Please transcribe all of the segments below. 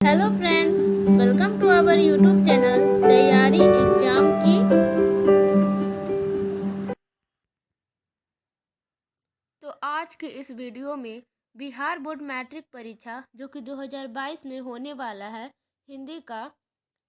Hello friends, welcome to our YouTube channel तैयारी exam की। तो आज के इस वीडियो में बिहार बोर्ड मैट्रिक परीक्षा जो कि 2022 में होने वाला है हिंदी का,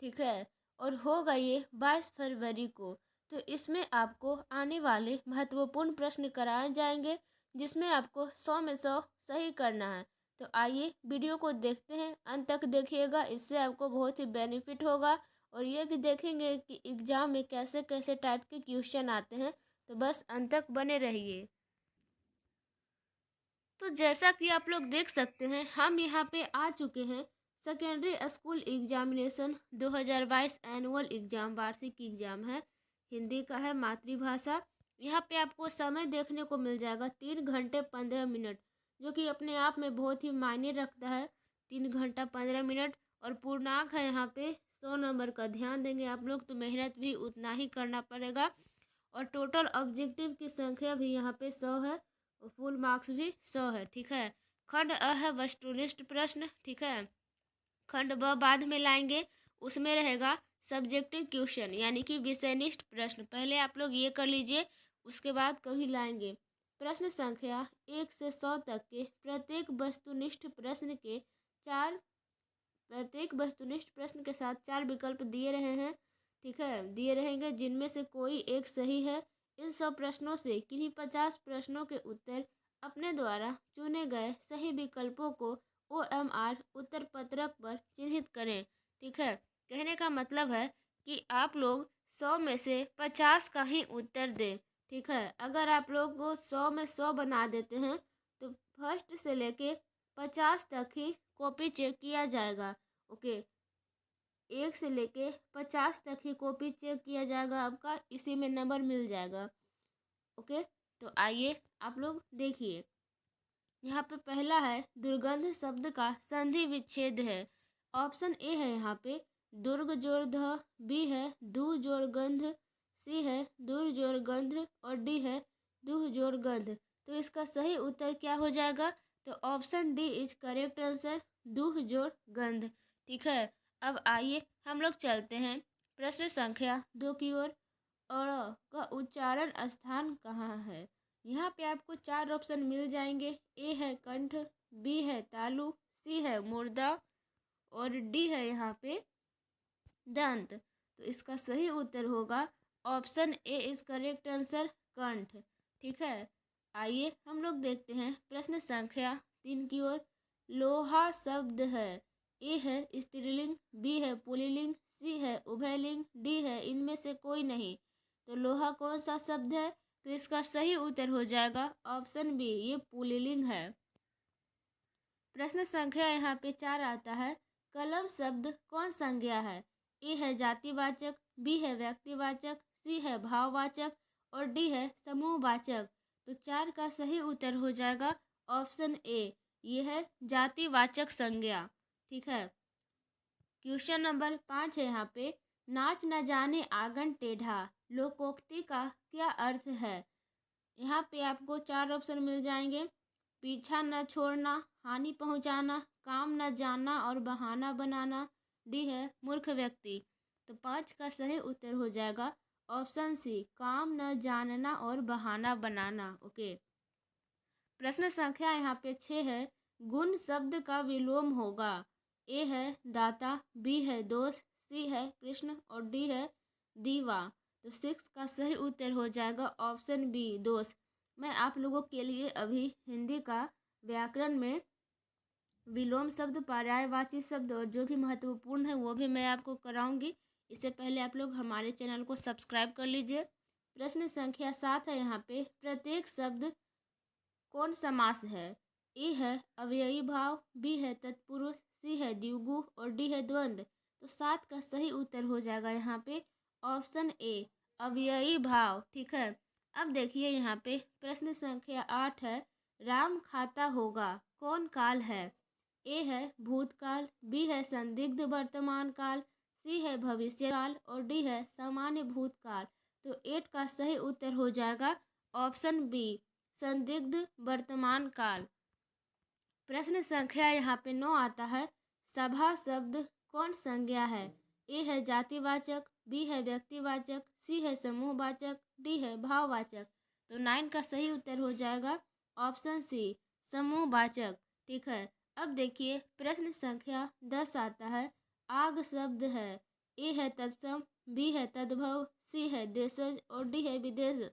ठीक है, और होगा ये 22 फरवरी को। तो इसमें आपको आने वाले महत्वपूर्ण प्रश्न कराए जाएंगे जिसमें आपको 100 में 100 सही करना है। तो आइए वीडियो को देखते हैं, अंत तक देखिएगा, इससे आपको बहुत ही बेनिफिट होगा। और ये भी देखेंगे कि एग्ज़ाम में कैसे कैसे टाइप के क्वेश्चन आते हैं। तो बस अंत तक बने रहिए। तो जैसा कि आप लोग देख सकते हैं, हम यहाँ पे आ चुके हैं। Secondary school examination 2022 annual exam, वार्षिक एग्जाम है, हिंदी का है, मातृभाषा। यहाँ पे आपको समय देखने को मिल जाएगा 3 घंटे 15 मिनट, जो कि अपने आप में बहुत ही मायने रखता है। 3 घंटा 15 मिनट और पूर्णांक है यहाँ पे 100 नंबर का। ध्यान देंगे आप लोग तो मेहनत भी उतना ही करना पड़ेगा। और टोटल ऑब्जेक्टिव की संख्या भी यहाँ पे 100 है और फुल मार्क्स भी 100 है, ठीक है। खंड अ है वस्तुनिष्ठ प्रश्न, ठीक है। खंड ब बाद में लाएंगे, उसमें रहेगा सब्जेक्टिव क्वेश्चन यानी कि विषयनिष्ठ प्रश्न। पहले आप लोग ये कर लीजिए, उसके बाद कभी लाएंगे। प्रश्न संख्या 1 से 100 तक के प्रत्येक वस्तुनिष्ठ प्रश्न के साथ 4 विकल्प दिए रहे हैं, ठीक है, दिए रहेंगे, जिनमें से कोई एक सही है। इन 100 प्रश्नों से किन्हीं 50 प्रश्नों के उत्तर अपने द्वारा चुने गए सही विकल्पों को OMR उत्तर पत्रक पर चिन्हित करें, ठीक है। कहने का मतलब है कि आप लोग 100 में से 50 का ही उत्तर दें, ठीक है। अगर आप लोग को 100 में 100 बना देते हैं तो फर्स्ट से लेके 50 तक ही कॉपी चेक किया जाएगा, ओके। 1 से लेके 50 तक ही कॉपी चेक किया जाएगा आपका, इसी में नंबर मिल जाएगा, ओके। तो आइए आप लोग देखिए, यहाँ पे पहला है दुर्गंध शब्द का संधि विच्छेद है। ऑप्शन ए है यहाँ पे दुर्ग जोड़ ध, बी है दू जोड़ गंध, सी है दूर जोड़ गंध और डी है दूह जोड़ गंध। तो इसका सही उत्तर क्या हो जाएगा? तो option D is correct answer, दूह जोड़ गंध, ठीक है। अब आइए हम लोग चलते हैं प्रश्न संख्या 2 की ओर। और का उच्चारण स्थान कहाँ है? यहाँ पे आपको 4 ऑप्शन मिल जाएंगे। ए है कंठ, बी है तालु, सी है मुर्दा और डी है यहाँ पे दंत। तो इसका सही उत्तर होगा option A is correct answer, कंठ, ठीक है। आइए हम लोग देखते हैं प्रश्न संख्या 3 की ओर। लोहा शब्द है, ए है स्त्रीलिंग, बी है पुल्लिंग, सी है उभयलिंग, डी है इनमें से कोई नहीं। तो लोहा कौन सा शब्द है? तो इसका सही उत्तर हो जाएगा ऑप्शन बी, ये पुल्लिंग है। प्रश्न संख्या यहाँ पे 4 आता है। कलम शब्द कौन संज्ञा है? ए है जातिवाचक, बी है व्यक्तिवाचक, सी है भाववाचक और डी है समूहवाचक। तो 4 का सही उत्तर हो जाएगा ऑप्शन ए, ये है जातिवाचक संज्ञा, ठीक है। क्वेश्चन नंबर 5 है यहाँ पे। नाच न जाने आंगन टेढ़ा लोकोक्ति का क्या अर्थ है? यहाँ पे आपको 4 ऑप्शन मिल जाएंगे। पीछा न छोड़ना, हानि पहुँचाना, काम न जानना और बहाना बनाना, डी है मूर्ख व्यक्ति। तो 5 का सही उत्तर हो जाएगा ऑप्शन सी, काम न जानना और बहाना बनाना, ओके। प्रश्न संख्या यहाँ पे 6 है। गुण शब्द का विलोम होगा। ए है दाता, बी है दोस्त, सी है कृष्ण और डी है दीवा। तो 6 का सही उत्तर हो जाएगा ऑप्शन बी, दोस्त। मैं आप लोगों के लिए अभी हिंदी का व्याकरण में विलोम शब्द, पर्यायवाची शब्द और जो भी महत्वपूर्ण है वो भी मैं आपको कराऊंगी। इससे पहले आप लोग हमारे चैनल को सब्सक्राइब कर लीजिए। प्रश्न संख्या 7 है यहाँ पे। प्रत्येक शब्द कौन समास है? ए है अव्ययी भाव, बी है तत्पुरुष, सी है द्विगु और डी है द्वंद्व। तो 7 का सही उत्तर हो जाएगा यहाँ पे ऑप्शन ए, अव्ययी भाव, ठीक है। अब देखिए यहाँ पे प्रश्न संख्या 8 है। राम खाता होगा कौन काल है? ए है भूतकाल, बी है संदिग्ध वर्तमान काल, सी है भविष्य काल और डी है सामान्य भूतकाल। तो 8 का सही उत्तर हो जाएगा ऑप्शन बी, संदिग्ध वर्तमान काल। प्रश्न संख्या यहाँ पे 9 आता है। सभा शब्द कौन संज्ञा है? ए है जातिवाचक, बी है व्यक्तिवाचक, सी है समूहवाचक, डी है भाववाचक। तो 9 का सही उत्तर हो जाएगा ऑप्शन सी, समूहवाचक। ठीक है, अब देखिए प्रश्न संख्या 10 आता है। आग शब्द है, ए है तत्सम, बी है तद्भव, सी है देशज और डी है विदेश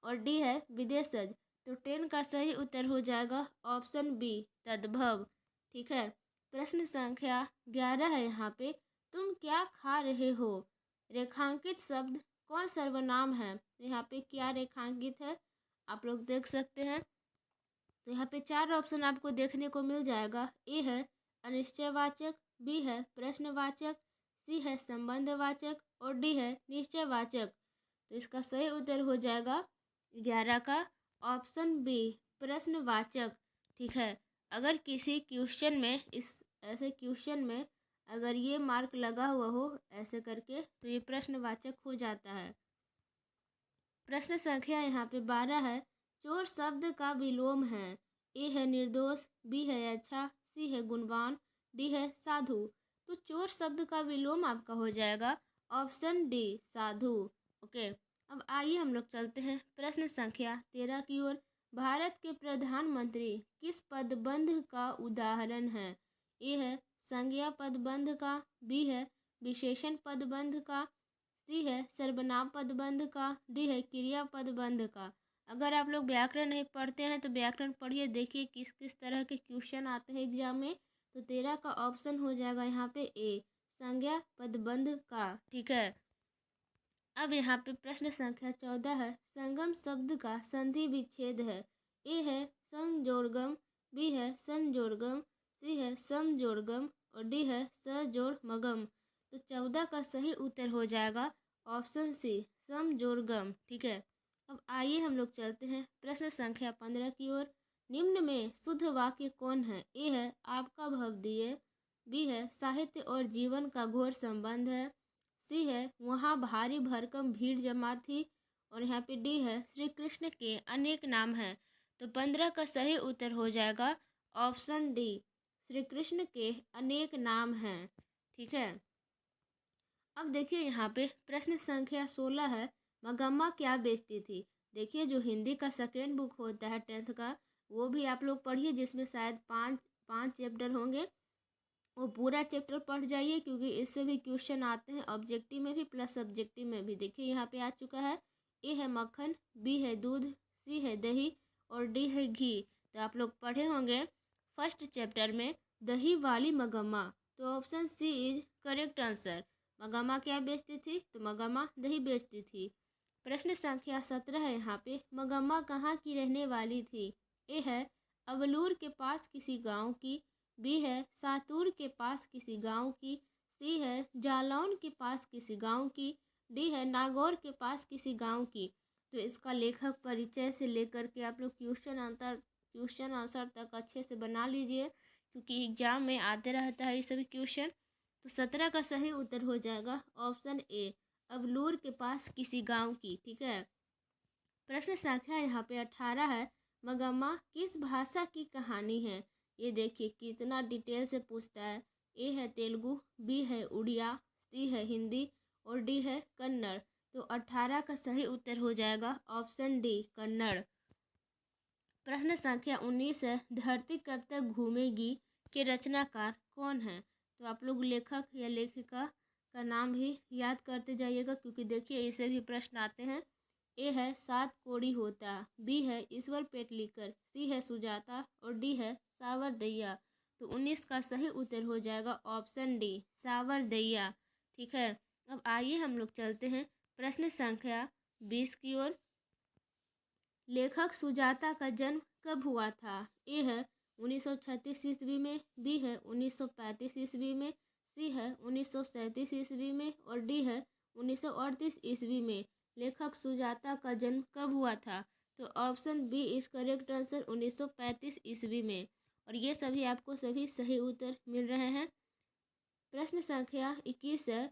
और डी है विदेशज। तो 10 का सही उत्तर हो जाएगा ऑप्शन बी, तद्भव। ठीक है, प्रश्न संख्या 11 है यहाँ पे। तुम क्या खा रहे हो? रेखांकित शब्द कौन सर्वनाम है? यहाँ पे क्या रेखांकित है आप लोग देख सकते हैं। तो यहाँ पे 4 ऑप्शन आपको देखने को मिल जाएगा। ए है अनिश्चयवाचक, बी है प्रश्नवाचक, सी है संबंधवाचक और डी है निश्चयवाचक। तो इसका सही उत्तर हो जाएगा 11 का ऑप्शन बी, प्रश्नवाचक। ठीक है, अगर किसी क्वेश्चन में ऐसे क्वेश्चन में अगर ये मार्क लगा हुआ हो ऐसे करके तो ये प्रश्नवाचक हो जाता है। प्रश्न संख्या यहाँ पे 12 है। चोर शब्द का विलोम है। ए है निर्दोष, बी है अच्छा, सी है गुणवान, डी है साधु। तो चोर शब्द का विलोम आपका हो जाएगा ऑप्शन डी, साधु। ओके, अब आइए हम लोग चलते हैं प्रश्न संख्या 13 की ओर। भारत के प्रधानमंत्री किस पदबंध का उदाहरण है? ए है संज्ञा पदबंध का, बी है विशेषण पदबंध का, सी है सर्वनाम पदबंध का, डी है क्रिया पदबंध का। अगर आप लोग व्याकरण नहीं पढ़ते हैं तो व्याकरण पढ़िए, देखिए किस किस तरह के क्वेश्चन आते हैं एग्जाम में। तो 13 का ऑप्शन हो जाएगा यहाँ पे ए, संज्ञा पदबंध का। ठीक है, अब यहाँ पे प्रश्न संख्या 14 है। संगम शब्द का संधि विच्छेद है। ए है संजोड़गम, बी है संजोड़गम, सी है समजोड़गम और डी है सजोड़मगम। तो 14 का सही उत्तर हो जाएगा ऑप्शन सी, समजोड़गम। ठीक है, अब आइए हम लोग चलते हैं प्रश्न संख्या 15 की ओर। निम्न में शुद्ध वाक्य कौन है? ए है आपका भवदीय, बी है साहित्य और जीवन का घोर संबंध है, सी है वहाँ भारी भरकम भीड़ जमा थी और यहाँ पे डी है श्री कृष्ण के अनेक नाम हैं। तो 15 का सही उत्तर हो जाएगा ऑप्शन डी, श्री कृष्ण के अनेक नाम हैं। ठीक है, अब देखिए यहाँ पे प्रश्न संख्या 16 है। मगम्मा क्या बेचती थी? देखिए जो हिंदी का सेकेंड बुक होता है 10th का, वो भी आप लोग पढ़िए, जिसमें शायद पाँच चैप्टर होंगे। वो पूरा चैप्टर पढ़ जाइए क्योंकि इससे भी क्वेश्चन आते हैं ऑब्जेक्टिव में भी प्लस सब्जेक्टिव में भी। देखिए यहाँ पे आ चुका है। ए है मक्खन, बी है दूध, सी है दही और डी है घी। तो आप लोग पढ़े होंगे फर्स्ट चैप्टर में दही वाली मगम्मा। तो option C is correct answer. Magamma क्या बेचती थी? तो मगम्मा दही बेचती थी। प्रश्न संख्या 17 है यहाँ पे। मगम्मा कहाँ की रहने वाली थी? ए है अवलूर के पास किसी गांव की, बी है सातूर के पास किसी गांव की, सी है जालौन के पास किसी गांव की, डी है नागौर के पास किसी गांव की। तो इसका लेखक परिचय से लेकर के आप लोग क्वेश्चन आंसर तक अच्छे से बना लीजिए क्योंकि एग्जाम में आते रहता है ये सभी क्वेश्चन। तो 17 का सही उत्तर हो जाएगा ऑप्शन ए, अवलूर के पास किसी गांव की। ठीक है, प्रश्न संख्या यहाँ पे 18 है। मगम्मा किस भाषा की कहानी है? ये देखिए कितना डिटेल से पूछता है। ए है तेलुगु, बी है उड़िया, सी है हिंदी और डी है कन्नड़। तो 18 का सही उत्तर हो जाएगा ऑप्शन डी, कन्नड़। प्रश्न संख्या 19 है। धरती कब तक घूमेगी के रचनाकार कौन है? तो आप लोग लेखक या लेखिका का नाम भी याद करते जाइएगा क्योंकि देखिए इसे भी प्रश्न आते हैं। ए है सात कोड़ी होता, बी है ईश्वर पेटलीकर, सी है सुजाता और डी है सावरदैया। तो 19 का सही उत्तर हो जाएगा ऑप्शन डी, सावरदैया। ठीक है, अब आइए हम लोग चलते हैं प्रश्न संख्या 20 की ओर। लेखक सुजाता का जन्म कब हुआ था? ए है 1936 ईस्वी में, बी है 1935 ईस्वी में, सी है 1937 ईस्वी में और डी है 1938 ईस्वी में। लेखक सुजाता का जन्म कब हुआ था? तो option B is correct answer, 1935 ईस्वी में। और ये सभी आपको सभी सही उत्तर मिल रहे हैं। प्रश्न संख्या 21 है।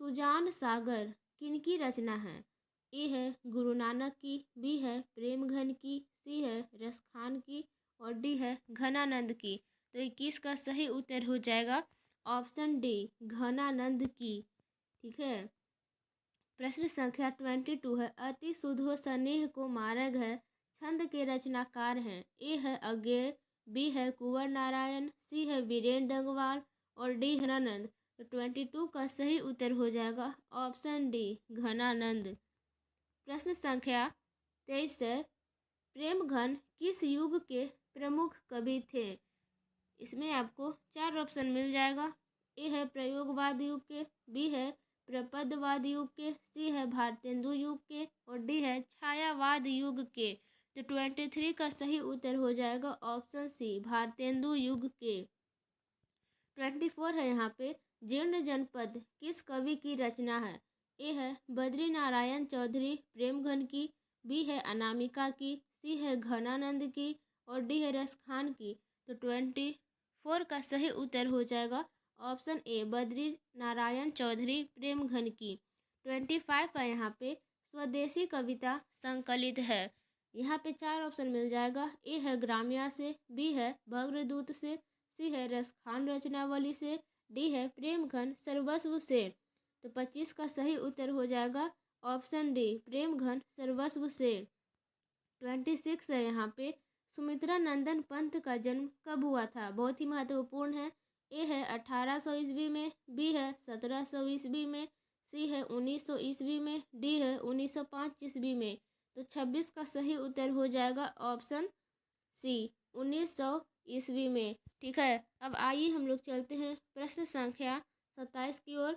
सुजान सागर किनकी रचना है? ए है गुरु नानक की, बी है प्रेमघन की, सी है रसखान की और डी है घनानंद की। तो 21 का सही उत्तर हो जाएगा ऑप्शन डी, घनानंद की। ठीक है। प्रश्न संख्या 22 है, अति सुधो स्नेह को मार्ग है, छंद के रचनाकार हैं। ए है अज्ञेय, बी है कुंवर नारायण, सी है वीरेन डंगवार और डी है घनानंद। तो 22 का सही उत्तर हो जाएगा ऑप्शन डी, घनानंद। प्रश्न संख्या 23 है, प्रेमघन किस युग के प्रमुख कवि थे? इसमें आपको 4 ऑप्शन मिल जाएगा। ए है प्रयोगवाद युग के, बी है प्रपदवाद युग के, सी है भारतेंदु युग के और डी है छायावाद युग के। तो 23 का सही उत्तर हो जाएगा ऑप्शन सी, भारतेंदु युग के। 24 है यहाँ पे, जीर्ण जनपद किस कवि की रचना है? ए है बद्री नारायण चौधरी प्रेमघन की, बी है अनामिका की, सी है घनानंद की और डी है रसखान की। तो 24 का सही उत्तर हो जाएगा ऑप्शन ए, बद्री नारायण चौधरी प्रेमघन की। 25 है यहाँ पे, स्वदेशी कविता संकलित है। यहाँ पे 4 ऑप्शन मिल जाएगा। ए है ग्राम्या से, बी है भग्रदूत से, सी है रसखान रचनावली से, डी है प्रेमघन सर्वस्व से। तो 25 का सही उत्तर हो जाएगा ऑप्शन डी, प्रेमघन सर्वस्व से। 26 है यहाँ पे, सुमित्रा नंदन पंत का जन्म कब हुआ था? बहुत ही महत्वपूर्ण है। ए है 1800 ईस्वी में, बी है 1700 ईस्वी में, सी है 1900 ईस्वी में, डी है 1905 ईस्वी में। तो 26 का सही उत्तर हो जाएगा ऑप्शन सी, 1900 ईस्वी में। ठीक है। अब आइए हम लोग चलते हैं प्रश्न संख्या 27 की ओर।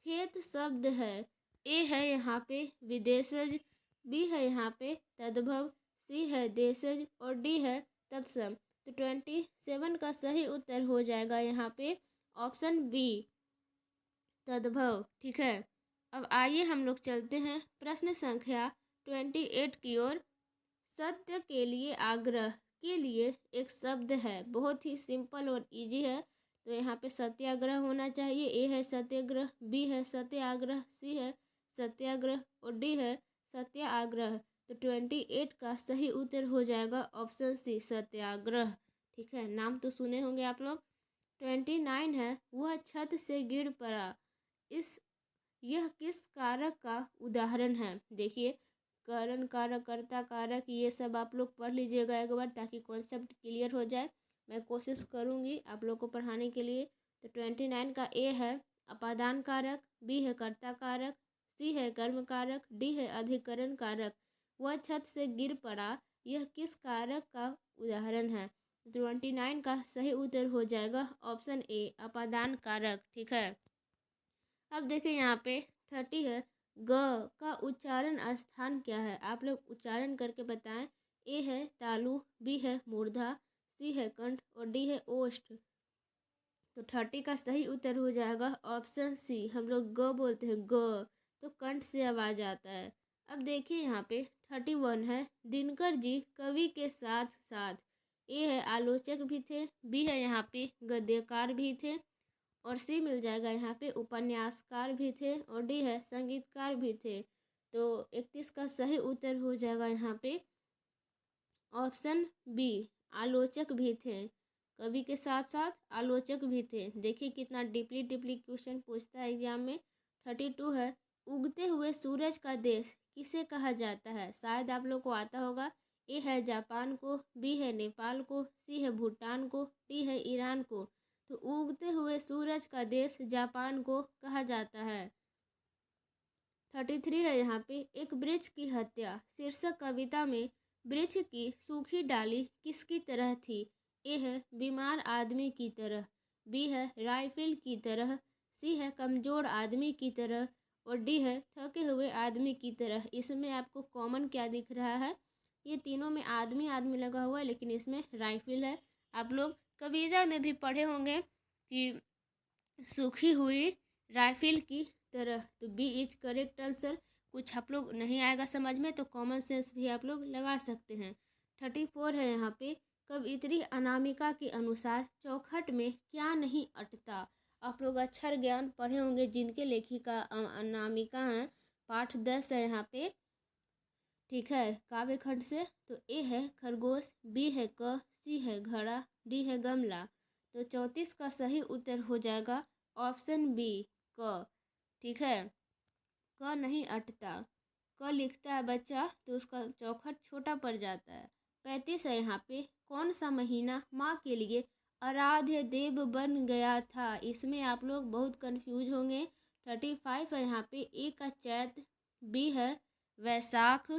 खेत शब्द है, ए है यहाँ पे विदेशज, बी है यहाँ पे तद्भव, सी है देशज और डी है तत्सम। तो 27 का सही उत्तर हो जाएगा यहाँ पे ऑप्शन बी, तद्भव। ठीक है। अब आइए हम लोग चलते हैं प्रश्न संख्या 28 की ओर। सत्य के लिए आग्रह के लिए एक शब्द है, बहुत ही सिंपल और इजी है। तो यहाँ पे सत्याग्रह होना चाहिए। ए है सत्याग्रह, बी है सत्याग्रह, सी है सत्याग्रह और डी है सत्याग्रह। तो 28 का सही उत्तर हो जाएगा ऑप्शन सी, सत्याग्रह। ठीक है, नाम तो सुने होंगे आप लोग। 29 है, वह छत से गिर पड़ा, यह किस कारक का उदाहरण है? देखिए, कारण कारक, कर्ता कारक, ये सब आप लोग पढ़ लीजिएगा एक बार ताकि कॉन्सेप्ट क्लियर हो जाए। मैं कोशिश करूँगी आप लोग को पढ़ाने के लिए। तो 29 का ए है अपादान कारक, बी है कर्ता कारक, सी है कर्म कारक, डी है अधिकरण कारक। वह छत से गिर पड़ा, यह किस कारक का उदाहरण है? 29 का सही उत्तर हो जाएगा ऑप्शन ए, अपादान कारक। ठीक है। अब देखिए यहाँ पे 30 है, ग का उच्चारण स्थान क्या है? आप लोग उच्चारण करके बताएं। ए है तालु, बी है मूर्धा, सी है कंठ और डी है ओष्ठ। तो 30 का सही उत्तर हो जाएगा ऑप्शन सी, हम लोग ग बोलते हैं, ग तो कंठ से आवाज आता है। अब देखिए यहाँ पे 31 है, दिनकर जी कवि के साथ साथ ए है आलोचक भी थे, बी है यहाँ पे गद्यकार भी थे और सी मिल जाएगा यहाँ पे उपन्यासकार भी थे और डी है संगीतकार भी थे। तो 31 का सही उत्तर हो जाएगा यहाँ पे ऑप्शन बी, आलोचक भी थे। कवि के साथ साथ आलोचक भी थे। देखिए कितना डीपली डीपली क्वेश्चन पूछता है एग्जाम में। 32 है, उगते हुए सूरज का देश किसे कहा जाता है? शायद आप लोग को आता होगा। ए है जापान को, बी है नेपाल को, सी है भूटान को, डी है ईरान को। तो उगते हुए सूरज का देश जापान को कहा जाता है। 33 है यहाँ पे, एक वृक्ष की हत्या शीर्षक कविता में वृक्ष की सूखी डाली किसकी तरह थी? ए है बीमार आदमी की तरह, बी है राइफल की तरह, सी है कमज़ोर आदमी की तरह और डी है थके हुए आदमी की तरह। इसमें आपको कॉमन क्या दिख रहा है? ये तीनों में आदमी आदमी लगा हुआ है, लेकिन इसमें राइफल है। आप लोग कविता में भी पढ़े होंगे कि सूखी हुई राइफल की तरह। तो बी इज करेक्ट आंसर। कुछ आप लोग नहीं आएगा समझ में तो कॉमन सेंस भी आप लोग लगा सकते हैं। 34 है यहाँ पे, कवयित्री अनामिका के अनुसार चौखट में क्या नहीं अटता? आप लोग अक्षर ज्ञान पढ़े होंगे जिनके लेखिका अनामिका हैं। पाठ 10 है यहाँ पे। ठीक है, काव्य खंड से। तो ए है खरगोश, बी है क, सी है घड़ा, डी है गमला। तो 34 का सही उत्तर हो जाएगा ऑप्शन बी क। ठीक है, क नहीं अटता, क लिखता है बच्चा तो उसका चौखट छोटा पड़ जाता है। 35 है यहाँ पे, कौन सा महीना माँ के लिए आराध्य देव बन गया था। इसमें आप लोग बहुत कंफ्यूज होंगे। 35 है यहाँ पे, ए का चैत, बी है वैशाख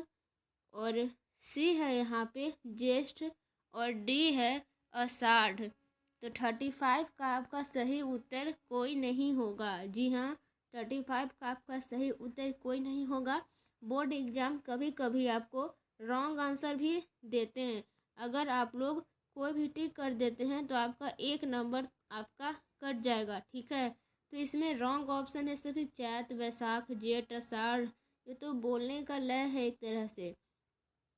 और सी है यहाँ पे ज्येष्ठ और डी है आषाढ़। तो 35 का आपका सही उत्तर कोई नहीं होगा। जी हाँ, 35 का आपका सही उत्तर कोई नहीं होगा। बोर्ड एग्जाम कभी कभी आपको रॉन्ग आंसर भी देते हैं। अगर आप लोग कोई भी टिक कर देते हैं तो आपका 1 नंबर आपका कट जाएगा। ठीक है, तो इसमें रॉन्ग ऑप्शन है सभी चैत वैशाख जेठ आषाढ़। ये तो बोलने का लय है एक तरह से।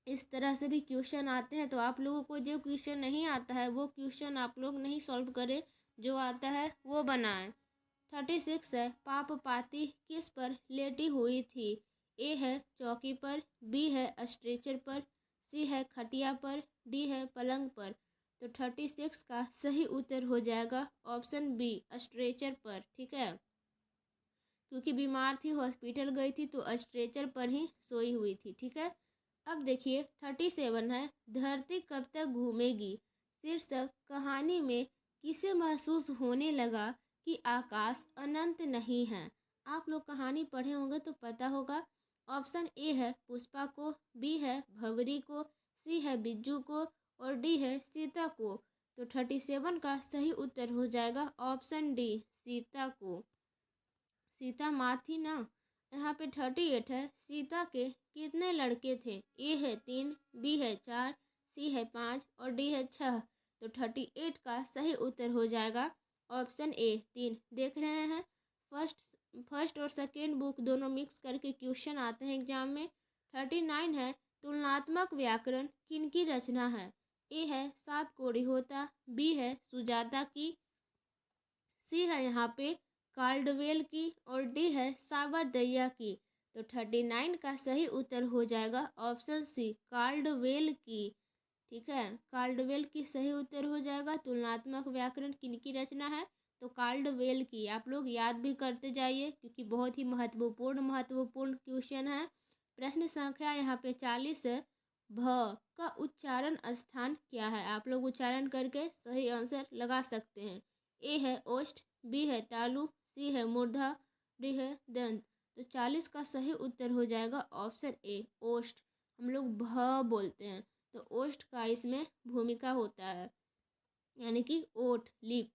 इस तरह से भी क्वेश्चन आते हैं, तो आप लोगों को जो क्वेश्चन नहीं आता है वो क्वेश्चन आप लोग नहीं सॉल्व करें, जो आता है वो बनाएं। 36 है, पाप पाती किस पर लेटी हुई थी। ए है चौकी पर, बी है स्ट्रेचर पर, सी है खटिया पर, डी है पलंग पर। तो 36 का सही उत्तर हो जाएगा ऑप्शन बी स्ट्रेचर पर। ठीक है, क्योंकि बीमार थी, हॉस्पिटल गई थी तो स्ट्रेचर पर ही सोई हुई थी। ठीक है, अब देखिए 37 है, धरती कब तक घूमेगी। शीर्षक कहानी में किसे महसूस होने लगा कि आकाश अनंत नहीं है। आप लोग कहानी पढ़े होंगे तो पता होगा। ऑप्शन ए है पुष्पा को, बी है भवरी को, सी है बिज्जू को और डी है सीता को। तो 37 का सही उत्तर हो जाएगा ऑप्शन डी सीता को। सीता माँ थी ना। यहाँ पे 38 है, सीता के कितने लड़के थे। ए है 3, बी है 4, सी है 5 और डी है 6। तो 38 का सही उत्तर हो जाएगा ऑप्शन ए 3। देख रहे हैं, फर्स्ट और सेकेंड बुक दोनों मिक्स करके क्वेश्चन आते हैं एग्जाम में। 39 है, तुलनात्मक व्याकरण किनकी रचना है। ए है सात कोड़ी होता, बी है सुजाता की, सी है यहाँ पे कार्डवेल की और डी है सावरदैया की। तो 39 का सही उत्तर हो जाएगा ऑप्शन सी कार्डवेल की। ठीक है, कार्डवेल की सही उत्तर हो जाएगा। तुलनात्मक व्याकरण किनकी रचना है, तो कार्डवेल की। आप लोग याद भी करते जाइए क्योंकि बहुत ही महत्वपूर्ण क्वेश्चन है। प्रश्न संख्या यहाँ पे 40 है, भ का उच्चारण स्थान क्या है। आप लोग उच्चारण करके सही आंसर लगा सकते हैं। ए है ओष्ठ, बी है तालु, सी है मूर्धा, डी है दंत। तो 40 का सही उत्तर हो जाएगा ऑप्शन ए ओष्ठ। हम लोग भ बोलते हैं तो ओष्ठ का इसमें भूमिका होता है, यानी कि ओठ लिप।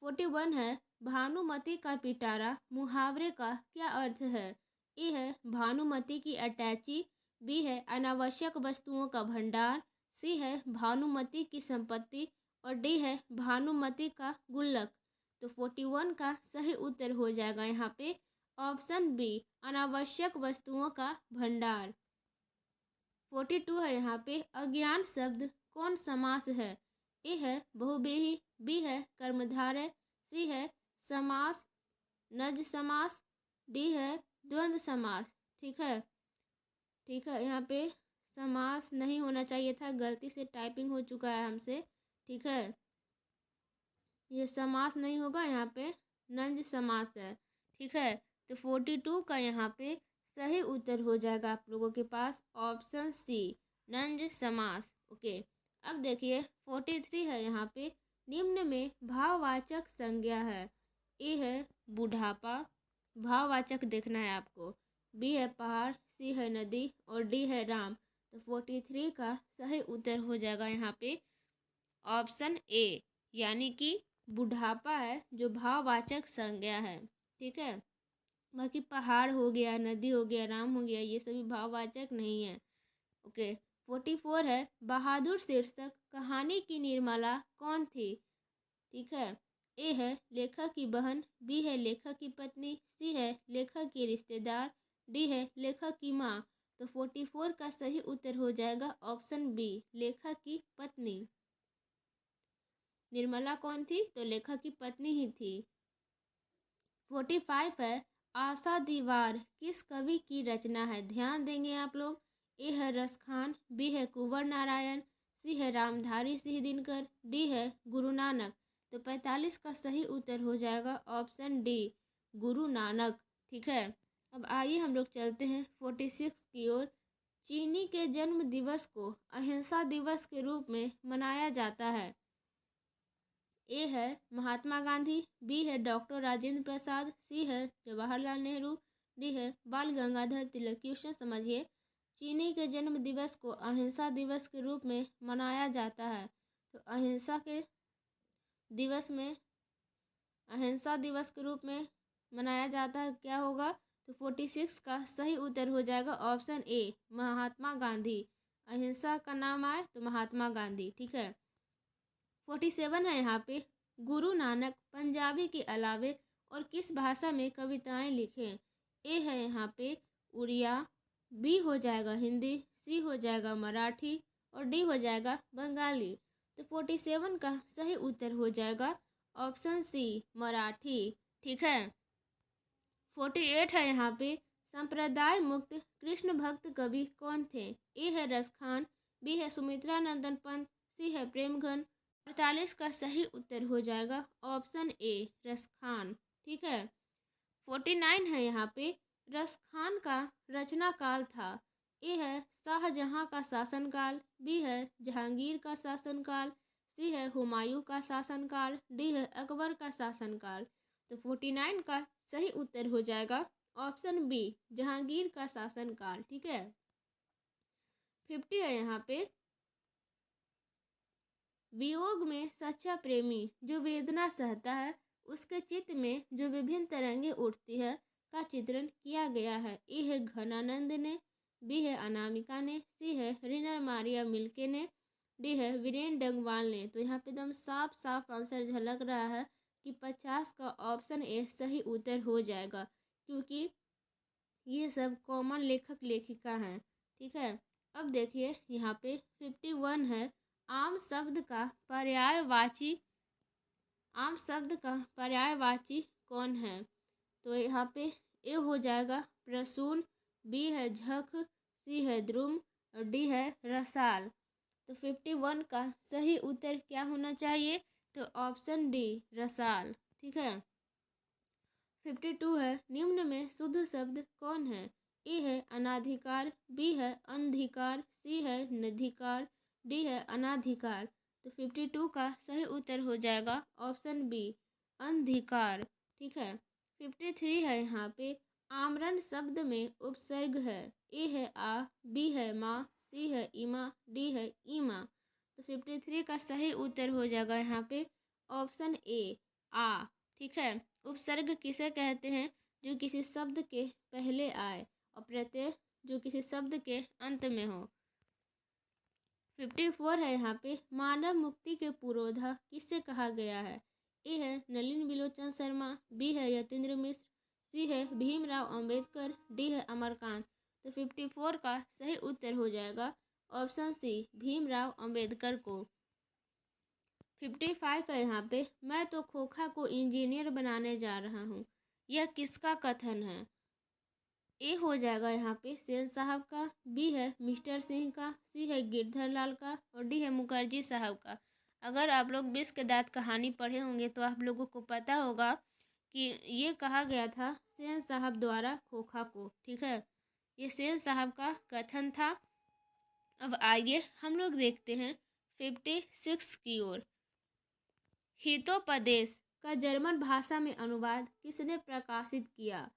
41 है, भानुमति का पिटारा मुहावरे का क्या अर्थ है। ए है भानुमति की अटैची, बी है अनावश्यक वस्तुओं का भंडार, सी है भानुमति की संपत्ति और डी है भानुमति का गुल्लक। तो 41 का सही उत्तर हो जाएगा यहाँ पे ऑप्शन बी अनावश्यक वस्तुओं का भंडार। 42 है यहाँ पे, अज्ञान शब्द कौन समास है। ए है बहुब्रीहि, बी है कर्मधारय, सी है समास नज समास, डी है द्वंद्व समास। ठीक है, यहाँ पे समास नहीं होना चाहिए था, गलती से टाइपिंग हो चुका है हमसे। ठीक है, ये समास नहीं होगा, यहाँ पे नंज समास है। ठीक है, तो 42 का यहाँ पे सही उत्तर हो जाएगा आप लोगों के पास ऑप्शन सी नंज समास। ओके, अब देखिए 43 है यहाँ पे, निम्न में भाववाचक संज्ञा है। ए है बुढ़ापा, भाववाचक देखना है आपको, बी है पहाड़, सी है नदी और डी है राम। तो 43 का सही उत्तर हो जाएगा यहाँ पे ऑप्शन ए, यानी कि बुढ़ापा है जो भाववाचक संज्ञा है। ठीक है, बाकी पहाड़ हो गया, नदी हो गया, राम हो गया, ये सभी भाववाचक नहीं है। ओके, 44 है, बहादुर शीर्षक कहानी की निर्माला कौन थी। ठीक है, ए है लेखक की बहन, बी है लेखक की पत्नी, सी है लेखक की रिश्तेदार, डी है लेखक की माँ। तो 44 का सही उत्तर हो जाएगा ऑप्शन बी लेखक की पत्नी। निर्मला कौन थी, तो लेखक की पत्नी ही थी। 45 है, आशा दीवार किस कवि की रचना है। ध्यान देंगे आप लोग। ए है रस खान, बी है कुंवर नारायण, सी है रामधारी सिंह दिनकर, डी है गुरु नानक। तो 45 का सही उत्तर हो जाएगा ऑप्शन डी, गुरु नानक। ठीक है, अब आइए हम लोग चलते हैं 46 की ओर। चीनी के जन्म दिवस को अहिंसा दिवस के रूप में मनाया जाता है। ए है महात्मा गांधी, बी है डॉक्टर राजेंद्र प्रसाद, सी है जवाहरलाल नेहरू, डी है बाल गंगाधर तिलक। क्वेश्चन समझिए, चीनी के जन्म दिवस को अहिंसा दिवस के रूप में मनाया जाता है। तो अहिंसा दिवस के रूप में मनाया जाता है, क्या होगा? तो 46 का सही उत्तर हो जाएगा ऑप्शन ए, महात्मा गांधी। अहिंसा का नाम आए तो महात्मा गांधी। ठीक है, 47 है यहाँ पे, गुरु नानक पंजाबी के अलावे और किस भाषा में कविताएं लिखे? ए है यहाँ पे उड़िया, बी हो जाएगा हिंदी, सी हो जाएगा मराठी और डी हो जाएगा बंगाली। तो 47 का सही उत्तर हो जाएगा ऑप्शन सी, मराठी। ठीक है, 48 है यहाँ पे, संप्रदाय मुक्त कृष्ण भक्त कवि कौन थे? ए है रसखान, बी है सुमित्रा नंदन पंत, सी है प्रेमघन। 48 का सही उत्तर हो जाएगा ऑप्शन ए, रसखान। ठीक है, 49 है यहाँ पे, रसखान का रचना काल था। ए है शाहजहां का शासनकाल, बी है जहांगीर का शासनकाल, सी है हुमायूं का शासनकाल, डी है अकबर का शासनकाल। तो 49 का सही उत्तर हो जाएगा ऑप्शन बी, जहांगीर का शासनकाल। ठीक है, 50 है यहाँ पे, वियोग में सच्चा प्रेमी जो वेदना सहता है, उसके चित्त में जो विभिन्न तरंगे उठती है का चित्रण किया गया है। ए है घनानंद ने, बी है अनामिका ने, सी है रीना मारिया मिल्के ने, डी है वीरेन डंगवाल ने। तो यहाँ पे एकदम साफ साफ आंसर झलक रहा है कि 50 का ऑप्शन ए सही उत्तर हो जाएगा, क्योंकि ये सब कॉमन लेखक लेखिका हैं। ठीक है, अब देखिए यहाँ पे 51 है, आम शब्द का पर्यायवाची कौन है? तो यहाँ पे ए हो जाएगा प्रसून, बी है झख, सी है द्रुम और डी है रसाल। तो 51 का सही उत्तर क्या होना चाहिए? तो ऑप्शन डी, रसाल। ठीक है, 52 है, निम्न में शुद्ध शब्द कौन है? ए है अनाधिकार, बी है अनधिकार, सी है निधिकार, डी है अनाधिकार। तो 52 का सही उत्तर हो जाएगा ऑप्शन बी, अनधिकार। ठीक है, 53 है यहाँ पे, आमरण शब्द में उपसर्ग है। ए है आ, बी है माँ, सी है इमा, डी है ईमा। तो 53 का सही उत्तर हो जाएगा यहाँ पे ऑप्शन ए, आ। ठीक है, उपसर्ग किसे कहते हैं? जो किसी शब्द के पहले आए, और प्रत्यय जो किसी शब्द के अंत में हो। 54 है यहाँ पे, मानव मुक्ति के पुरोधा किससे कहा गया है? ए है नलिन बिलोचन शर्मा, बी है यतीन्द्र मिश्र, सी है भीमराव अंबेडकर, डी है अमरकांत। तो 54 का सही उत्तर हो जाएगा ऑप्शन सी, भीमराव अंबेडकर को। 55 है यहाँ पे, मैं तो खोखा को इंजीनियर बनाने जा रहा हूँ, यह किसका कथन है? ए हो जाएगा यहाँ पे सेन साहब का, बी है मिस्टर सिंह का, सी है गिरधर लाल का और डी है मुखर्जी साहब का। अगर आप लोग विष के दांत कहानी पढ़े होंगे तो आप लोगों को पता होगा कि ये कहा गया था सेन साहब द्वारा खोखा को। ठीक है, ये सेन साहब का कथन था। अब आइए हम लोग देखते हैं 56 की ओर। हितोपदेश का जर्मन भाषा में अनुवाद किसने प्रकाशित किया?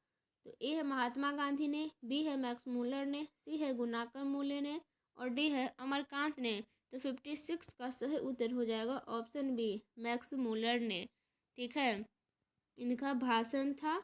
तो ए है महात्मा गांधी ने, बी है मैक्स मूलर ने, सी है गुनाकर मूले ने और डी है अमरकांत ने। तो 56 का सही उत्तर हो जाएगा ऑप्शन बी, मैक्स मूलर ने। ठीक है, इनका भाषण था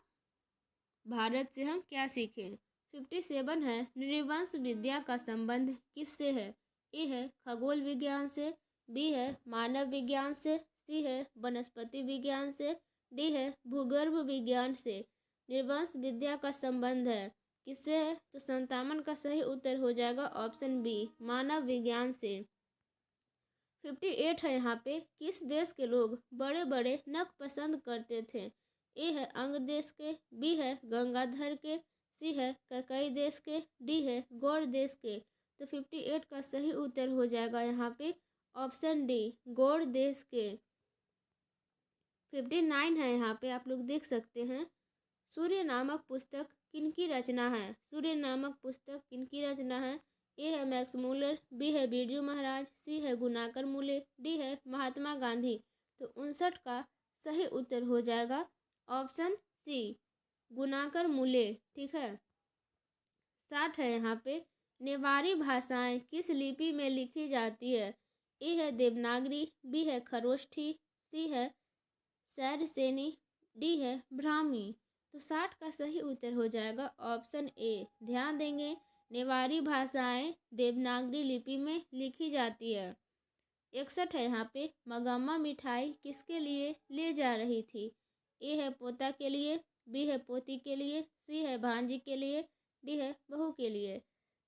भारत से हम क्या सीखें। 57 है, नृवंश विद्या का संबंध किससे है? ए है खगोल विज्ञान से, बी है मानव विज्ञान से, सी है वनस्पति विज्ञान से, डी है भूगर्भ विज्ञान से। निर्वंश विद्या का संबंध है किससे है? तो 57 का सही उत्तर हो जाएगा ऑप्शन बी, मानव विज्ञान से। 58 है यहाँ पे, किस देश के लोग बड़े बड़े नख पसंद करते थे? ए है अंग देश के, बी है गंगाधर के, सी है कई देश के, डी है गौड़ देश के। तो 58 का सही उत्तर हो जाएगा यहाँ पे ऑप्शन डी, गौड़ देश के। 59 है यहाँ पे, आप लोग देख सकते हैं। सूर्य नामक पुस्तक किनकी रचना है? सूर्य नामक पुस्तक किनकी रचना है? ए है मैक्स मूलर, बी है बिरजू महाराज, सी है गुनाकर मूले, डी है महात्मा गांधी। तो 59 का सही उत्तर हो जाएगा ऑप्शन सी, गुनाकर मूले। ठीक है। 60 है यहाँ पे, नेवारी भाषाएं किस लिपि में लिखी जाती है? ए है देवनागरी, बी है खरोष्ठी, सी है सैरसेनी, डी है ब्राह्मी। तो 60 का सही उत्तर हो जाएगा ऑप्शन ए। ध्यान देंगे, नेवारी भाषाएं देवनागरी लिपि में लिखी जाती है। 61 है यहाँ पे, मगम्मा मिठाई किसके लिए ले जा रही थी? ए है पोता के लिए, बी है पोती के लिए, सी है भांजी के लिए, डी है बहू के लिए।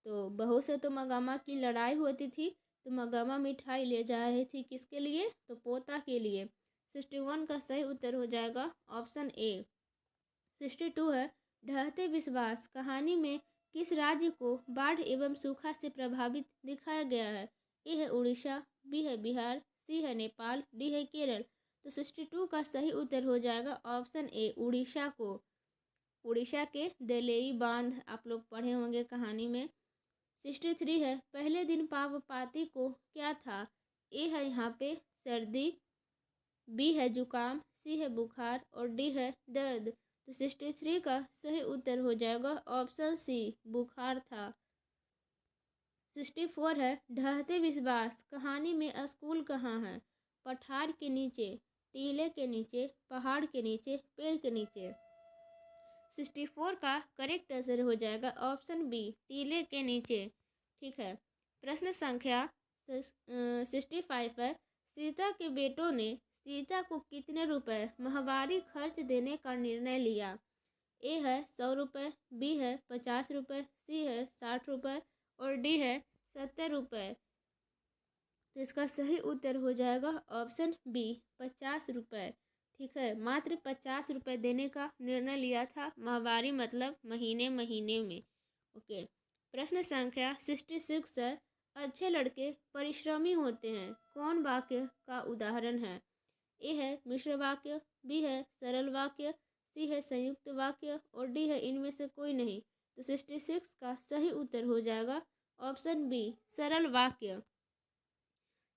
तो बहू से तो मगम्मा की लड़ाई होती थी, तो मगम्मा मिठाई ले जा रही थी किसके लिए? तो पोता के लिए। 61 का सही उत्तर हो जाएगा ऑप्शन ए। 62 है, ढहते विश्वास कहानी में किस राज्य को बाढ़ एवं सूखा से प्रभावित दिखाया गया है? ए है उड़ीसा, बी है बिहार, सी है नेपाल, डी है केरल। तो 62 का सही उत्तर हो जाएगा ऑप्शन ए, उड़ीसा को। उड़ीसा के दलेई बांध आप लोग पढ़े होंगे कहानी में। 63 है, पहले दिन पावपाती को क्या था? ए है यहाँ पे सर्दी, बी है जुकाम, सी है बुखार और डी है दर्द। तो 63 का सही उत्तर हो जाएगा ऑप्शन सी, बुखार था। 64 है, ढहते विश्वास कहानी में स्कूल कहाँ है? पठार के नीचे, टीले के नीचे, पहाड़ के नीचे, पेड़ के नीचे। 64 का करेक्ट आंसर हो जाएगा ऑप्शन बी, टीले के नीचे। ठीक है। प्रश्न संख्या 65 है, सीता के बेटों ने सीता को कितने रुपए माहवारी खर्च देने का निर्णय लिया? ए है 100 रुपये, बी है 50 रुपये, सी है 60 रुपये और डी है 70 रुपये। तो इसका सही उत्तर हो जाएगा ऑप्शन बी, 50 रुपये। ठीक है, मात्र 50 रुपये देने का निर्णय लिया था, माहवारी मतलब महीने महीने में। ओके। प्रश्न संख्या 66 है, अच्छे लड़के परिश्रमी होते हैं, कौन वाक्य का उदाहरण है? ए है मिश्र वाक्य, बी है सरल वाक्य, सी है संयुक्त वाक्य और डी है इनमें से कोई नहीं। तो 66 का सही उत्तर हो जाएगा ऑप्शन बी, सरल वाक्य।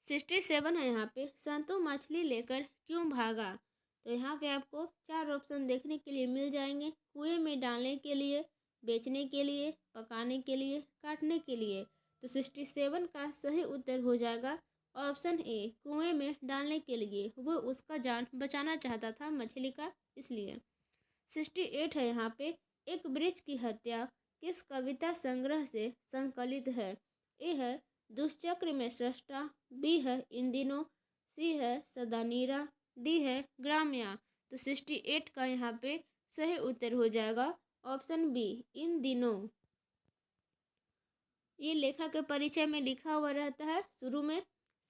67 है यहाँ पे, संतू मछली लेकर क्यों भागा? तो यहाँ पे आपको 4 ऑप्शन देखने के लिए मिल जाएंगे। कुएं में डालने के लिए, बेचने के लिए, पकाने के लिए, काटने के लिए। तो 67 का सही उत्तर हो जाएगा ऑप्शन ए, कुएं में डालने के लिए। वो उसका जान बचाना चाहता था मछली का, इसलिए। 68 है यहाँ पे, एक वृक्ष की हत्या किस कविता संग्रह से संकलित है? ए है दुष्चक्र में सृष्टा, बी है इन दिनों, सी है सदानीरा, डी है ग्राम्या। तो 68 का यहाँ पे सही उत्तर हो जाएगा ऑप्शन बी, इन दिनों। ये लेखक के परिचय में लिखा हुआ रहता है शुरू में।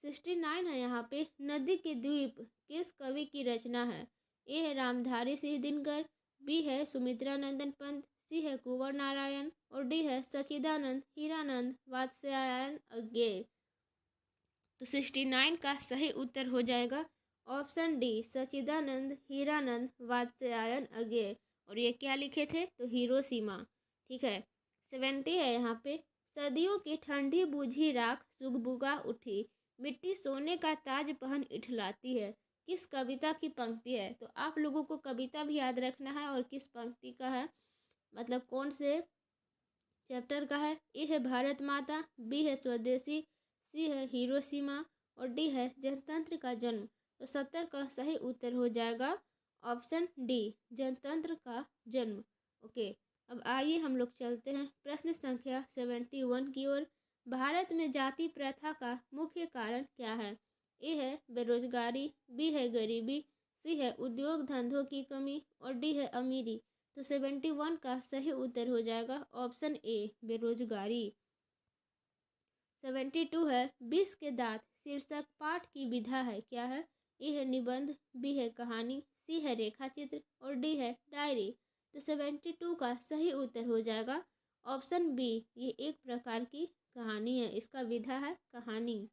69 है यहाँ पे, नदी के द्वीप किस कवि की रचना है? ए है रामधारी सिंह दिनकर, बी है सुमित्रा नंदन पंत, सी है कुंवर नारायण और डी है सच्चिदानंद हीरानंद वात्स्यायन अज्ञे। तो 69 का सही उत्तर हो जाएगा ऑप्शन डी, सच्चिदानंद हीरानंद वात्स्यायन अज्ञे। और ये क्या लिखे थे? तो हिरोशिमा। ठीक है। 70 है यहाँ पे, सदियों की ठंडी बूझी राख सुगबुगा उठी, मिट्टी सोने का ताज पहन इठलाती है, किस कविता की पंक्ति है? तो आप लोगों को कविता भी याद रखना है और किस पंक्ति का है, मतलब कौन से चैप्टर का है। ए है भारत माता, बी है स्वदेशी, सी है हिरोशिमा और डी है जनतंत्र का जन्म। तो 70 का सही उत्तर हो जाएगा ऑप्शन डी, जनतंत्र का जन्म। ओके। अब आइए हम लोग चलते हैं प्रश्न संख्या 71 की ओर। भारत में जाति प्रथा का मुख्य कारण क्या है? ए है बेरोजगारी, बी है गरीबी, सी है उद्योग धंधों की कमी और डी है अमीरी। तो 71 का सही उत्तर हो जाएगा ऑप्शन ए, बेरोजगारी। 72 है, विष के दांत शीर्षक पाठ की विधा है, क्या है? ए है निबंध, बी है कहानी, सी है रेखा चित्र और डी है डायरी। तो 72 का सही उत्तर हो जाएगा ऑप्शन बी, ये एक प्रकार की कहानी है, इसका विधा है कहानी।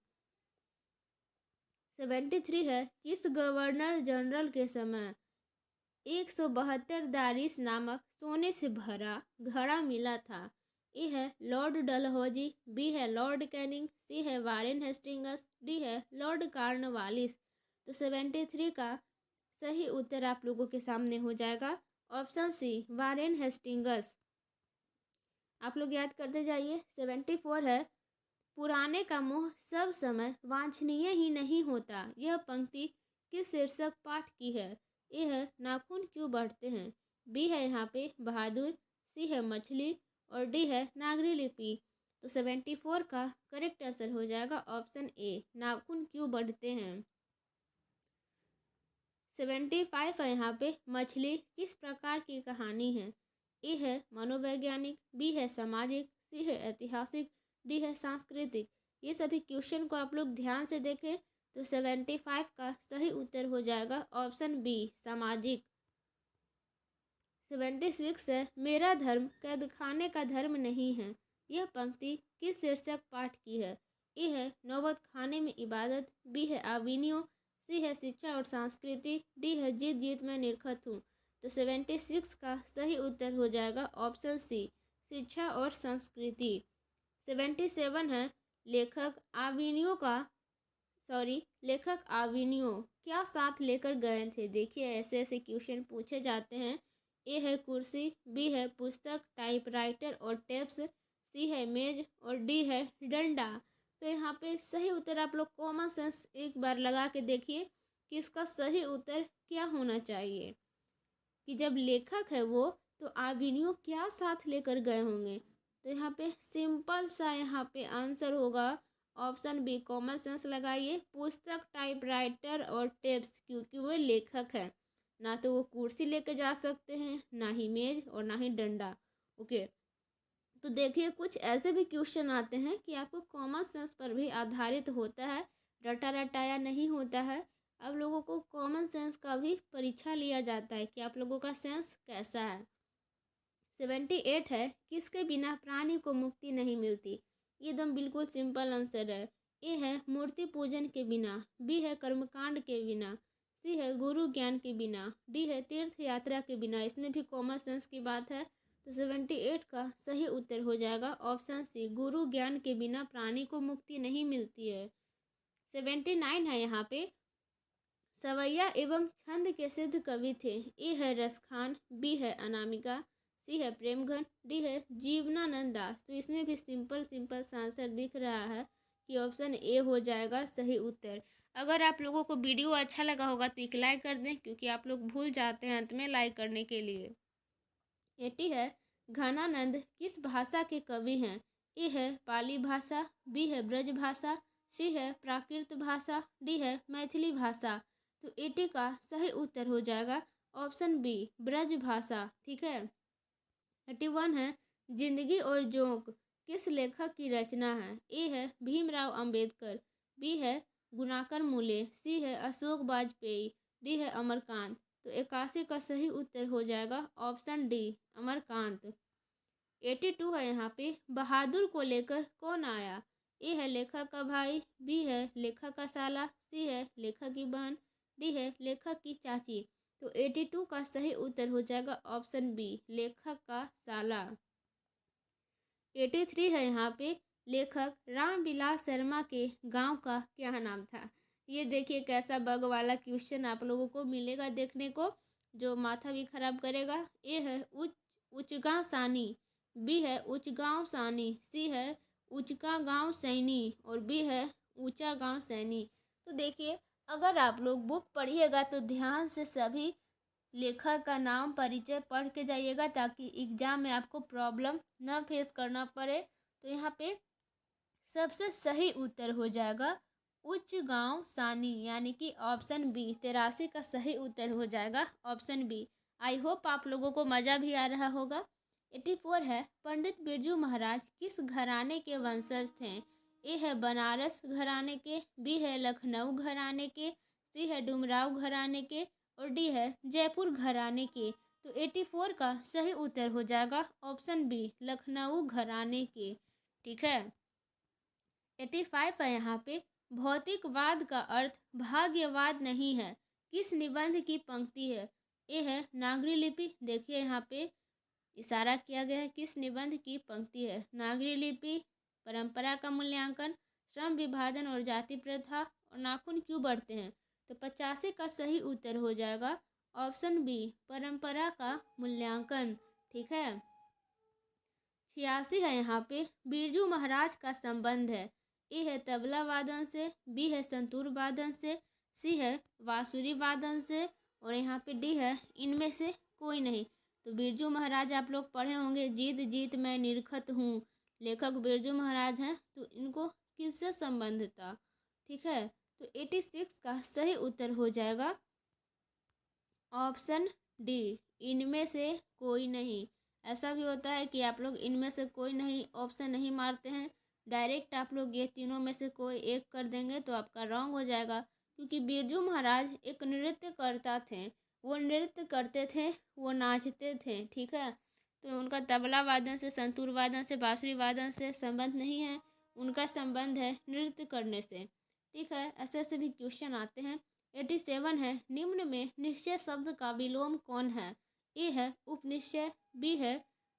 73 है, किस गवर्नर जनरल के समय 172 दारिस नामक सोने से भरा घड़ा मिला था? ए है लॉर्ड डलहौजी, बी है लॉर्ड कैनिंग, सी है वारेन हेस्टिंगस, डी है लॉर्ड कार्नवालिस। तो 73 का सही उत्तर आप लोगों के सामने हो जाएगा ऑप्शन सी, वारेन हेस्टिंगस। आप लोग याद करते जाइए। 74 है, पुराने का मोह सब समय वांछनीय ही नहीं होता, यह पंक्ति किस शीर्षक पाठ की है? ए है नाखून क्यों बढ़ते हैं, बी है यहाँ पे बहादुर, सी है मछली और डी है नागरी लिपि। तो 74 का करेक्ट आंसर हो जाएगा ऑप्शन ए, नाखून क्यों बढ़ते हैं। 75 है यहाँ पे, मछली किस प्रकार की कहानी है? ए है मनोवैज्ञानिक, बी है सामाजिक, सी है ऐतिहासिक, डी है सांस्कृतिक। ये सभी क्वेश्चन को आप लोग ध्यान से देखें तो 75 का सही उत्तर हो जाएगा ऑप्शन बी, सामाजिक। 76 है, मेरा धर्म कैद खाने का धर्म नहीं है, यह पंक्ति किस शीर्षक पाठ की है? ए है नौबत खाने में इबादत, बी है आविनियो, सी है शिक्षा और संस्कृति, डी है जीत जीत में निरखत हूँ। तो 76 का सही उत्तर हो जाएगा ऑप्शन सी, शिक्षा और संस्कृति। 77 है, लेखक आविनियो क्या साथ लेकर गए थे? देखिए ऐसे ऐसे क्वेश्चन पूछे जाते हैं। ए है कुर्सी, बी है पुस्तक, टाइपराइटर और टेप्स, सी है मेज और डी है डंडा। तो यहाँ पे सही उत्तर आप लोग कॉमन सेंस एक बार लगा के देखिए कि इसका सही उत्तर क्या होना चाहिए, कि जब लेखक है वो तो आविनियो क्या साथ लेकर गए होंगे। तो यहाँ पे सिंपल सा यहाँ पे आंसर होगा ऑप्शन बी, कॉमन सेंस लगाइए, पुस्तक, टाइपराइटर और टेप्स, क्योंकि वो लेखक है। ना तो वो कुर्सी लेके जा सकते हैं, ना ही मेज और ना ही डंडा। ओके, तो देखिए कुछ ऐसे भी क्वेश्चन आते हैं कि आपको कॉमन सेंस पर भी आधारित होता है, रटा रटाया नहीं होता है। अब लोगों को कॉमन सेंस का भी परीक्षा लिया जाता है कि आप लोगों का सेंस कैसा है। 78 है, किसके बिना प्राणी को मुक्ति नहीं मिलती? ये एकदम बिल्कुल सिंपल आंसर है। ए है मूर्ति पूजन के बिना, बी है कर्मकांड के बिना, सी है गुरु ज्ञान के बिना, डी है तीर्थ यात्रा के बिना। इसमें भी कॉमन सेंस की बात है। तो 78 का सही उत्तर हो जाएगा ऑप्शन सी, गुरु ज्ञान के बिना प्राणी को मुक्ति नहीं मिलती है। 79 है यहाँ पे, सवैया एवं छंद के सिद्ध कवि थे। ए है रसखान, बी है अनामिका, सी है प्रेमघन, डी है जीवनानंद दास। तो इसमें भी सिंपल सिंपल सा आंसर दिख रहा है कि ऑप्शन ए हो जाएगा सही उत्तर। अगर आप लोगों को वीडियो अच्छा लगा होगा तो एक लाइक कर दें, क्योंकि आप लोग भूल जाते हैं अंत में लाइक करने के लिए। 80 है, घनानंद किस भाषा के कवि हैं? ए है पाली भाषा, बी है ब्रज भाषा, सी है प्राकृत भाषा, डी है मैथिली भाषा। तो 80 का सही उत्तर हो जाएगा ऑप्शन बी, ब्रज भाषा। ठीक है। 81 है, जिंदगी और जोंक किस लेखक की रचना है? ए है भीमराव अंबेडकर, बी है गुणाकर मूले, सी है अशोक वाजपेयी, डी है अमरकांत। तो 81 का सही उत्तर हो जाएगा ऑप्शन डी, अमरकांत। 82 है यहाँ पे, बहादुर को लेकर कौन आया? ए है लेखक का भाई, बी है लेखक का साला, सी है लेखक की बहन, डी है लेखक की चाची। तो 82 का सही उत्तर हो जाएगा ऑप्शन बी, लेखक का साला। 83 है यहाँ पे, लेखक रामविलास शर्मा के गांव का क्या नाम था? ये देखिए कैसा बग वाला क्वेश्चन आप लोगों को मिलेगा देखने को, जो माथा भी खराब करेगा। ए है उचगांव सानी, बी है उचगांव सानी, सी है उचका गांव सैनी और बी है ऊंचा गांव सैनी। तो देखिए अगर आप लोग बुक पढ़िएगा तो ध्यान से सभी लेखक का नाम परिचय पढ़ के जाइएगा, ताकि एग्जाम में आपको प्रॉब्लम न फेस करना पड़े। तो यहाँ पे सबसे सही उत्तर हो जाएगा उच्च गांव सानी, यानी कि ऑप्शन बी, 83 का सही उत्तर हो जाएगा ऑप्शन बी। आई होप आप लोगों को मज़ा भी आ रहा होगा। 84 है, पंडित बिरजू महाराज किस घराने के वंशज थे? ए है बनारस घराने के, बी है लखनऊ घराने के, सी है डुमराव घराने के और डी है जयपुर घराने के। तो 84 का सही उत्तर हो जाएगा ऑप्शन बी, लखनऊ घराने के। ठीक है। 85 है यहाँ पे, भौतिकवाद का अर्थ भाग्यवाद नहीं है। किस निबंध की पंक्ति है? ए है नागरी लिपि। देखिए यहाँ पे इशारा किया गया है, किस निबंध की पंक्ति है? नागरी लिपि, परंपरा का मूल्यांकन, श्रम विभाजन और जाति प्रथा, और नाखून क्यों बढ़ते हैं? तो 85 का सही उत्तर हो जाएगा ऑप्शन बी, परंपरा का मूल्यांकन। ठीक है। 86 है यहाँ पे, बिरजू महाराज का संबंध है। ए है तबला वादन से, बी है संतूर वादन से, सी है बांसुरी वादन से, और यहाँ पे डी है इनमें से कोई नहीं। तो बिरजू महाराज आप लोग पढ़े होंगे, जीत जीत मैं निरखत हूँ, लेखक बिरजू महाराज हैं। तो इनको किससे संबंध था? ठीक है। तो 86 का सही उत्तर हो जाएगा ऑप्शन डी, इनमें से कोई नहीं। ऐसा भी होता है कि आप लोग इनमें से कोई नहीं ऑप्शन नहीं मारते हैं, डायरेक्ट आप लोग ये तीनों में से कोई एक कर देंगे तो आपका रॉन्ग हो जाएगा। क्योंकि बिरजू महाराज एक नृत्यकर्ता थे, वो नृत्य करते थे, वो नाचते थे। ठीक है। तो उनका तबला वादन से, संतूर वादन से, बांसुरी वादन से संबंध नहीं है, उनका संबंध है नृत्य करने से। ठीक है। ऐसे ऐसे भी क्वेश्चन आते हैं। 87 है, निम्न में निश्चय शब्द का विलोम कौन है? ए है उपनिश्चय, बी है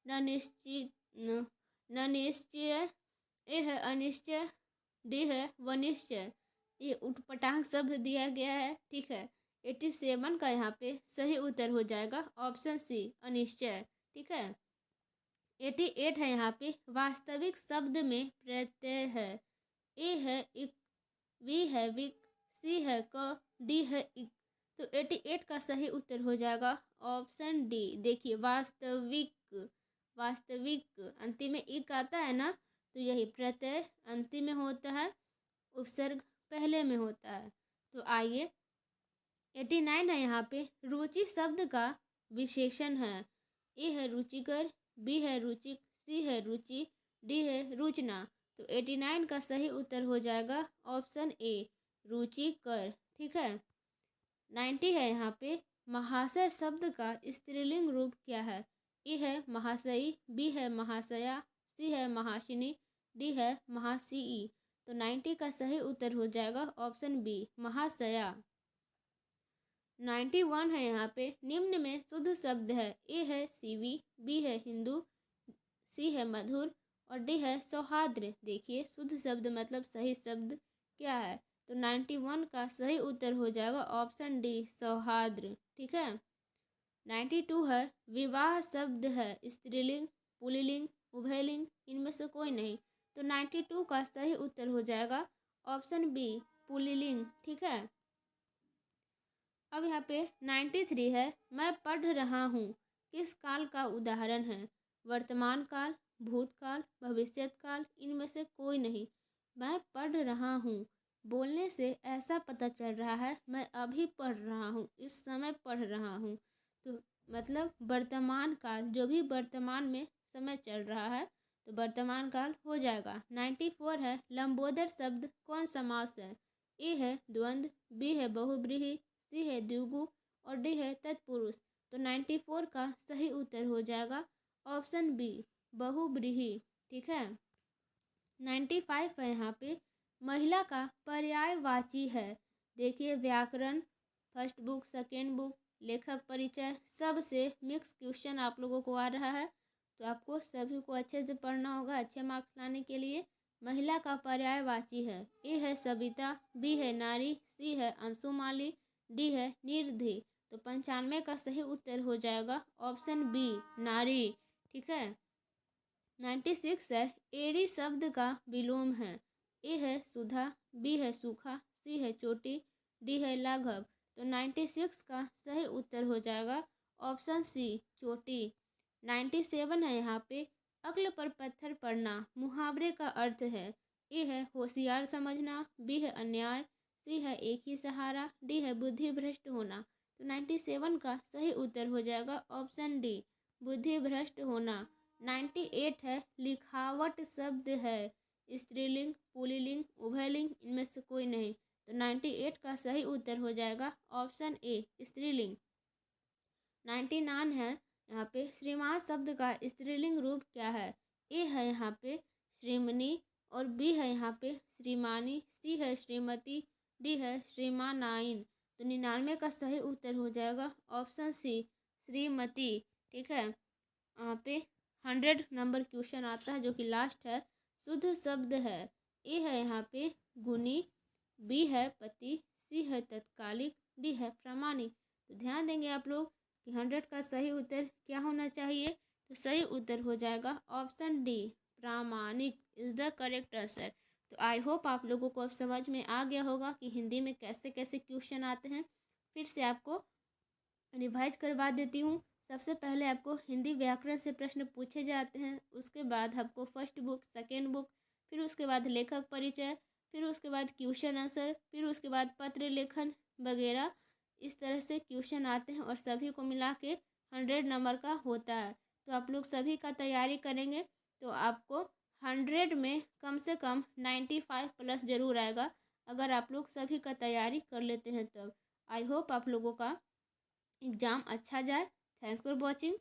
अनिश्चित, न निश्चय, ए है अनिश्चय, डी है वनिश्चय। ये उटपटांग शब्द दिया गया है। ठीक है। 87 का यहाँ पे सही उत्तर हो जाएगा ऑप्शन सी, अनिश्चय। ठीक है। 88 है यहाँ पे, वास्तविक शब्द में प्रत्यय है। ए है इक, बी है विक, सी है क, डी है इक। तो 88 का सही उत्तर हो जाएगा ऑप्शन डी। देखिए वास्तविक, वास्तविक अंतिम में इक आता है ना, तो यही प्रत्यय अंतिम में होता है, उपसर्ग पहले में होता है। तो आइए 89 है यहाँ पे, रुचि शब्द का विशेषण है। ए है रुचिकर, बी है रुचिक, सी है रुचि, डी है रुचना। तो 89 का सही उत्तर हो जाएगा ऑप्शन ए, रुचिकर। ठीक है। 90 है यहाँ पे, महाशय शब्द का स्त्रीलिंग रूप क्या है? ए है महाशयी, बी है महाशया, सी है महाशिनी, डी है महासीई। तो 90 का सही उत्तर हो जाएगा ऑप्शन बी, महाशया। 91 है यहाँ पे, निम्न में शुद्ध शब्द है। ए है सीवी, बी है हिंदू, सी है मधुर, और डी है सौहार्द्र। देखिए शुद्ध शब्द मतलब सही शब्द क्या है? तो 91 का सही उत्तर हो जाएगा ऑप्शन डी, सौहार्द्र। ठीक है। 92 है, विवाह शब्द है स्त्रीलिंग, पुल्लिंग, उभयलिंग, इनमें से कोई नहीं। तो 92 का सही उत्तर हो जाएगा ऑप्शन बी, पुल्लिंग। ठीक है। अब यहाँ पे 93 है, मैं पढ़ रहा हूँ, किस काल का उदाहरण है? वर्तमान काल, भूतकाल, भविष्यत काल, इनमें से कोई नहीं। मैं पढ़ रहा हूँ, बोलने से ऐसा पता चल रहा है मैं अभी पढ़ रहा हूँ, इस समय पढ़ रहा हूँ। तो मतलब वर्तमान काल, जो भी वर्तमान में समय चल रहा है तो वर्तमान काल हो जाएगा। 94 है, लंबोदर शब्द कौन समास है? ए है द्वंद्व, बी है बहुब्रीहि, सी है द्विगु, और डी है तत्पुरुष। तो 94 का सही उत्तर हो जाएगा ऑप्शन बी, बहुब्रीहि। ठीक है। 95 है यहाँ पे, महिला का पर्यायवाची है। देखिए व्याकरण, फर्स्ट बुक, सेकेंड बुक, लेखक परिचय, सब से मिक्स क्वेश्चन आप लोगों को आ रहा है, तो आपको सभी को अच्छे से पढ़ना होगा अच्छे मार्क्स लाने के लिए। महिला का पर्यायवाची है। ए है सविता, बी है नारी, सी है अंशुमाली, डी है निर्धि। तो 95 का सही उत्तर हो जाएगा ऑप्शन बी, नारी। ठीक है। 96 है, एड़ी शब्द का विलोम है। ए है सुधा, बी है सूखा, सी है चोटी, डी है लाघव। तो 96 का सही उत्तर हो जाएगा ऑप्शन सी, चोटी। 97 है यहाँ पे, अक्ल पर पत्थर पड़ना मुहावरे का अर्थ है। ए है होशियार समझना, बी है अन्याय, सी है एक ही सहारा, डी है बुद्धि भ्रष्ट होना। तो 97 का सही उत्तर हो जाएगा ऑप्शन डी, बुद्धि भ्रष्ट होना। 98 है, लिखावट शब्द है स्त्रीलिंग, पुल्लिंग, उभयलिंग, इनमें से कोई नहीं। तो 98 का सही उत्तर हो जाएगा ऑप्शन ए, स्त्रीलिंग। 99 है यहाँ पे, श्रीमान शब्द का स्त्रीलिंग रूप क्या है? ए है यहाँ पे श्रीमनी, और बी है यहाँ पे श्रीमानी, सी है श्रीमती, डी है श्रीमानाइन। तो 99 का सही उत्तर हो जाएगा ऑप्शन सी श्रीमती। ठीक है, यहाँ पे 100 नंबर क्वेश्चन आता है जो कि लास्ट है। शुद्ध शब्द है, ए है यहाँ पे गुणी, बी है पति, सी है तत्कालिक, डी है प्रामाणिक। तो ध्यान देंगे आप लोग कि 100 का सही उत्तर क्या होना चाहिए। तो सही उत्तर हो जाएगा ऑप्शन डी प्रामाणिक इज द करेक्ट आंसर। तो आई होप आप लोगों को अब समझ में आ गया होगा कि हिंदी में कैसे कैसे क्वेश्चन आते हैं। फिर से आपको रिवाइज करवा देती हूँ। सबसे पहले आपको हिंदी व्याकरण से प्रश्न पूछे जाते हैं, उसके बाद आपको फर्स्ट बुक, सेकेंड बुक, फिर उसके बाद लेखक परिचय, फिर उसके बाद क्वेश्चन आंसर, फिर उसके बाद पत्र लेखन वगैरह। इस तरह से क्वेश्चन आते हैं और सभी को मिला के 100 नंबर का होता है। तो आप लोग सभी का तैयारी करेंगे तो आपको 100 में कम से कम 95 प्लस ज़रूर आएगा, अगर आप लोग सभी का तैयारी कर लेते हैं तब। आई होप आप लोगों का एग्ज़ाम अच्छा जाए। Thanks for watching.